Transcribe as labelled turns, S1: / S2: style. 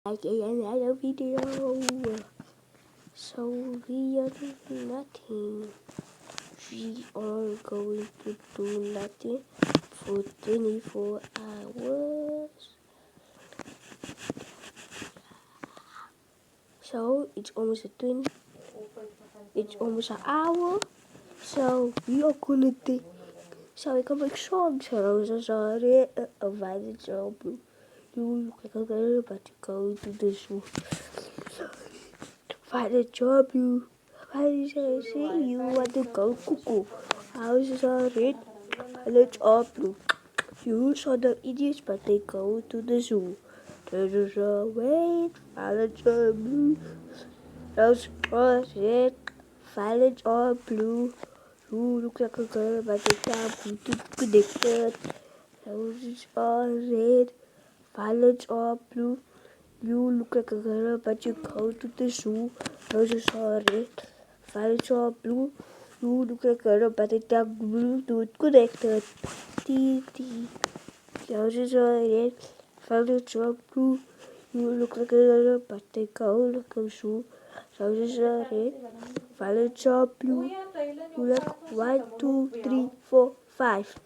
S1: Like another video. So we are doing nothing. We are going to do nothing for 24 hours. So it's almost it's almost an hour. So we are gonna think. So ik kan make songs. So sorry about the job. You can go but you go to the zoo. Find a job, you. I say you want to go cuckoo. Houses are red, find a job, you. You saw the idiots, but they go to the zoo. There's a wait, find a job, blue. Those are red, find a job, blue. You look like a girl, but they can't be connected. Those are red, find a job, blue. You look like a girl, but you go to the zoo. Roses are red, violets are blue. You look like a girl, but it's dark blue. Do it connected. Tee. Roses are red, violets are blue. You look like a girl, but they go like a zoo. Roses are red, violets are blue. You look 1, 2, 3, 4, 5.